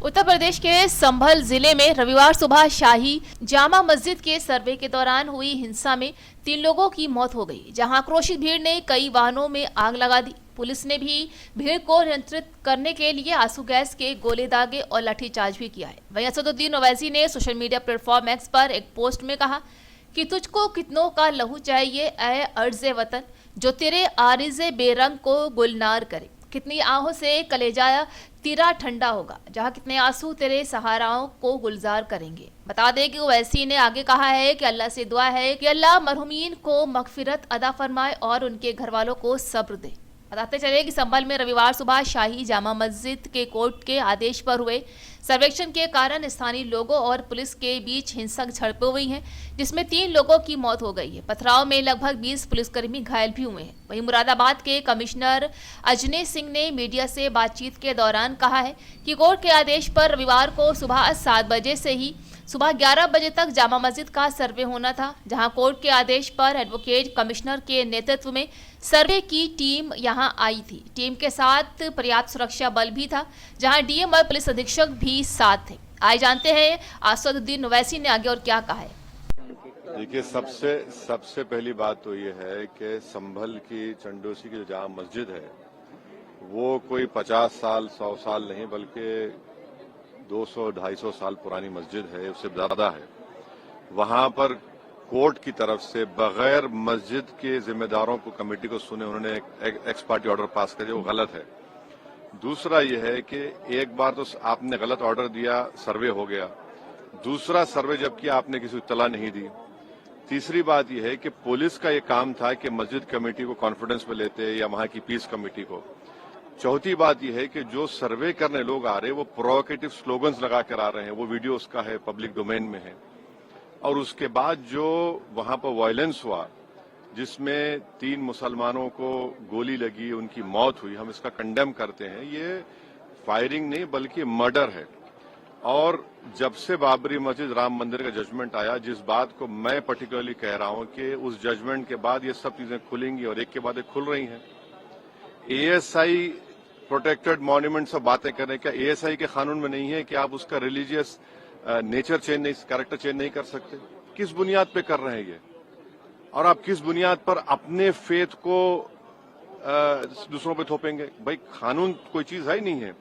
उत्तर प्रदेश के संभल जिले में रविवार सुबह शाही जामा मस्जिद के सर्वे के दौरान हुई हिंसा में 3 लोगों की मौत हो गई, जहां आक्रोशित भीड़ ने कई वाहनों में आग लगा दी। पुलिस ने भी भीड़ को नियंत्रित करने के लिए आंसू गैस के गोले दागे और लाठीचार्ज भी किया है। वहीं असदुद्दीन ओवैसी ने सोशल मीडिया प्लेटफॉर्म एक्स पर एक पोस्ट में कहा कि तुझको कितनों का लहू चाहिए ऐ अर्ज़े वतन, जो तेरे आरिज़े बेरंग को गुलनार करे। कितनी आहों से कलेजा तेरा ठंडा होगा, जहां कितने आंसू तेरे सहाराओं को गुलजार करेंगे। बता दें कि ओवैसी ने आगे कहा है कि अल्लाह से दुआ है कि अल्लाह मरहुमीन को मगफिरत अदा फरमाए और उनके घर वालों को सब्र दे। बताते चले कि संभल में रविवार सुबह शाही जामा मस्जिद के कोर्ट के आदेश पर हुए सर्वेक्षण के कारण स्थानीय लोगों और पुलिस के बीच हिंसक झड़पें हुई हैं, जिसमें 3 लोगों की मौत हो गई है। पथराव में लगभग 20 पुलिसकर्मी घायल भी हुए हैं। वहीं मुरादाबाद के कमिश्नर अजने सिंह ने मीडिया से बातचीत के दौरान कहा है कि कोर्ट के आदेश पर रविवार को सुबह 7 बजे से ही सुबह 11 बजे तक जामा मस्जिद का सर्वे होना था, जहां कोर्ट के आदेश पर एडवोकेट कमिश्नर के नेतृत्व में सर्वे की टीम यहां आई थी। टीम के साथ पर्याप्त सुरक्षा बल भी था, जहां डीएम और पुलिस अधीक्षक भी साथ थे। आइए जानते हैं असदुद्दीन ओवैसी ने आगे और क्या कहा है। देखिए, सबसे पहली बात तो ये है कि संभल की चंडोसी की जो जामा मस्जिद है वो कोई 50 साल 100 साल नहीं बल्कि 200-250 साल पुरानी मस्जिद है, उससे ज्यादा है। वहां पर कोर्ट की तरफ से बगैर मस्जिद के जिम्मेदारों को, कमेटी को सुने उन्होंने एक एक्स पार्टी ऑर्डर पास कर दिया, वो गलत है। दूसरा यह है कि एक बार तो आपने गलत ऑर्डर दिया, सर्वे हो गया। दूसरा सर्वे जब किया आपने किसी को इत्तला नहीं दी। तीसरी बात यह है कि पुलिस का ये काम था कि मस्जिद कमेटी को कॉन्फिडेंस में लेते या वहां की पीस कमेटी को। चौथी बात यह है कि जो सर्वे करने लोग आ रहे हैं वो प्रोवोकेटिव स्लोगन्स लगा कर आ रहे हैं, वो वीडियो उसका है, पब्लिक डोमेन में है। और उसके बाद जो वहां पर वायलेंस हुआ जिसमें 3 मुसलमानों को गोली लगी, उनकी मौत हुई, हम इसका कंडेम करते हैं। ये फायरिंग नहीं बल्कि मर्डर है। और जब से बाबरी मस्जिद राम मंदिर का जजमेंट आया, जिस बात को मैं पर्टिकुलरली कह रहा हूं कि उस जजमेंट के बाद ये सब चीजें खुलेंगी और एक के बाद एक खुल रही हैं। एएसआई प्रोटेक्टेड मॉन्यूमेंट सब बातें कर रहे हैं, क्या एएसआई के कानून में नहीं है कि आप उसका रिलीजियस नेचर चेंज नहीं, कैरेक्टर चेंज नहीं कर सकते? किस बुनियाद पे कर रहे हैं ये? और आप किस बुनियाद पर अपने फेथ को दूसरों पे थोपेंगे? भाई, कानून कोई चीज है ही नहीं है।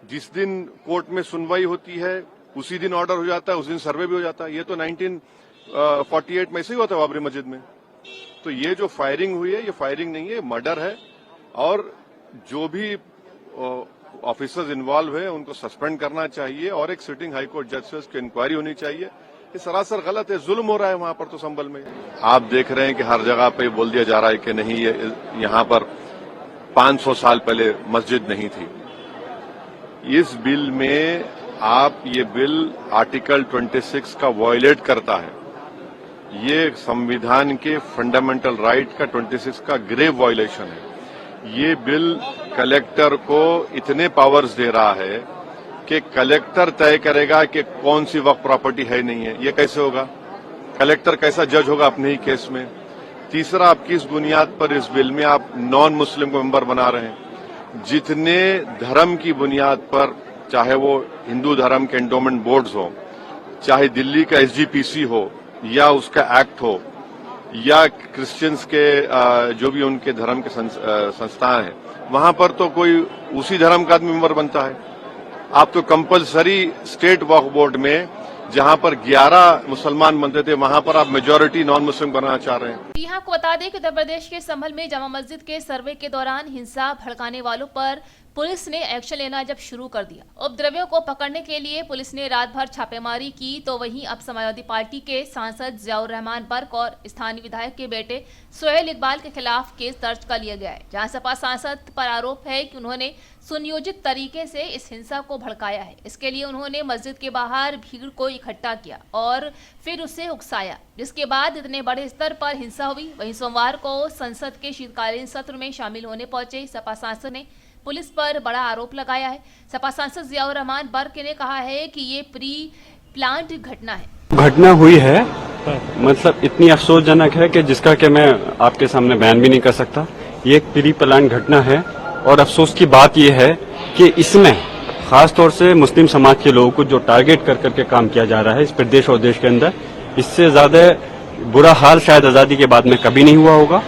जिस दिन कोर्ट में सुनवाई होती है उसी दिन ऑर्डर हो जाता है, उस दिन सर्वे भी हो जाता है। ये तो 1948 में ऐसे ही हुआ था बाबरी मस्जिद में। तो ये जो फायरिंग हुई है ये फायरिंग नहीं है, मर्डर है। और जो भी ऑफिसर्स इन्वॉल्व है उनको सस्पेंड करना चाहिए और एक सिटिंग हाईकोर्ट जज से उसकी इंक्वायरी होनी चाहिए। ये सरासर गलत है, जुल्म हो रहा है वहां पर। तो संभल में आप देख रहे हैं कि हर जगह पे बोल दिया जा रहा है कि नहीं, ये यहां पर 500 साल पहले मस्जिद नहीं थी। इस बिल में ये बिल आर्टिकल 26 का वायलेट करता है। ये संविधान के फंडामेंटल राइट का 26 का ग्रेव वायलेशन है। ये बिल कलेक्टर को इतने पावर्स दे रहा है कि कलेक्टर तय करेगा कि कौन सी वक्फ प्रॉपर्टी है नहीं है। ये कैसे होगा? कलेक्टर कैसा जज होगा अपने ही केस में? तीसरा, आप किस बुनियाद पर इस बिल में आप नॉन मुस्लिम को मेंबर बना रहे हैं? जितने धर्म की बुनियाद पर, चाहे वो हिंदू धर्म के एंडोमेंट बोर्ड्स हो, चाहे दिल्ली का एसजीपीसी हो या उसका एक्ट हो, या क्रिश्चियंस के जो भी उनके धर्म के संस्थान हैं, वहां पर तो कोई उसी धर्म का आदमी मेंबर बनता है। आप तो कंपलसरी स्टेट वक्फ बोर्ड में जहां पर 11 मुसलमान बनते थे वहां पर आप मेजॉरिटी नॉन मुस्लिम बनाना चाह रहे हैं। यहाँ को बता दें कि उत्तर प्रदेश के संभल में जामा मस्जिद के सर्वे के दौरान हिंसा भड़काने वालों पर पुलिस ने एक्शन लेना जब शुरू कर दिया। उपद्रवियों को पकड़ने के लिए पुलिस ने रात भर छापेमारी की, तो वहीं अब समाजवादी पार्टी के सांसद जियाउर रहमान बर्क और स्थानीय विधायक के बेटे सोहेल इकबाल के खिलाफ केस दर्ज कर लिया गया है, जहां सपा सांसद पर आरोप है कि उन्होंने सुनियोजित तरीके से इस हिंसा को भड़काया है। इसके लिए उन्होंने मस्जिद के बाहर भीड़ को इकट्ठा किया और फिर उसे उकसाया, जिसके बाद इतने बड़े स्तर पर हिंसा हुई। वहीं सोमवार को संसद के शीतकालीन सत्र में शामिल होने पहुंचे सपा सांसद ने पुलिस पर बड़ा आरोप लगाया है। सपा सांसद जियाउर रहमान बर्क ने कहा है कि ये प्री प्लान्ड घटना हुई है। मतलब इतनी अफसोसजनक है कि जिसका कि मैं आपके सामने बयान भी नहीं कर सकता। ये एक प्री प्लान घटना है और अफसोस की बात यह है कि इसमें खास तौर से मुस्लिम समाज के लोगों को जो टारगेट कर करके काम किया जा रहा है इस प्रदेश और देश के अंदर, इससे ज्यादा बुरा हाल शायद आजादी के बाद में कभी नहीं हुआ होगा।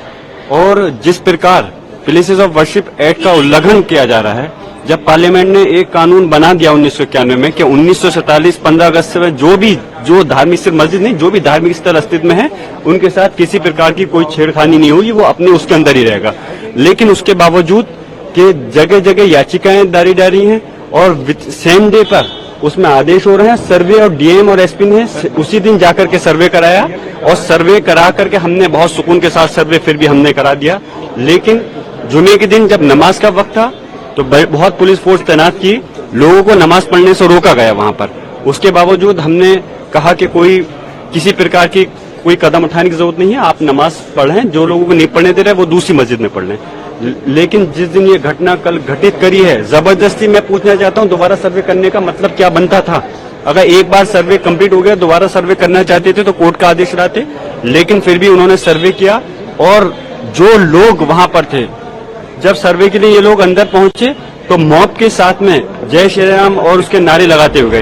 और जिस प्रकार प्लेसेस ऑफ वर्शिप एक्ट का उल्लंघन किया जा रहा है, जब पार्लियामेंट ने एक कानून बना दिया 1991 में कि 1947 15 अगस्त से जो धार्मिक स्थल मस्जिद नहीं, जो भी धार्मिक स्थल अस्तित्व में है उनके साथ किसी प्रकार की कोई छेड़खानी नहीं होगी, वो अपने उसके अंदर ही रहेगा। लेकिन उसके बावजूद कि जगह जगह याचिकाएं दारी जा रही हैं और सेम डे पर उसमें आदेश हो रहे हैं, सर्वे और डीएम और एसपी ने उसी दिन जाकर के सर्वे कराया और सर्वे करा करके हमने बहुत सुकून के साथ सर्वे फिर भी हमने करा दिया। लेकिन जुमे के दिन जब नमाज का वक्त था तो बहुत पुलिस फोर्स तैनात की, लोगों को नमाज पढ़ने से रोका गया वहां पर। उसके बावजूद हमने कहा कि किसी प्रकार की कोई कदम उठाने की जरूरत नहीं है, आप नमाज पढ़ें, जो लोगों को नहीं पढ़ने दे रहे वो दूसरी मस्जिद में पढ़ लें। लेकिन जिस दिन ये घटना कल घटित करी है, जबरदस्ती मैं पूछना चाहता हूं दोबारा सर्वे करने का मतलब क्या बनता था? अगर एक बार सर्वे कंप्लीट हो गया, दोबारा सर्वे करना चाहते थे तो कोर्ट का आदेश लाते, लेकिन फिर भी उन्होंने सर्वे किया। और जो लोग वहां पर थे, जब सर्वे के लिए ये लोग अंदर पहुंचे तो मॉब के साथ में जय श्री राम और उसके नारे लगाते हुए गए।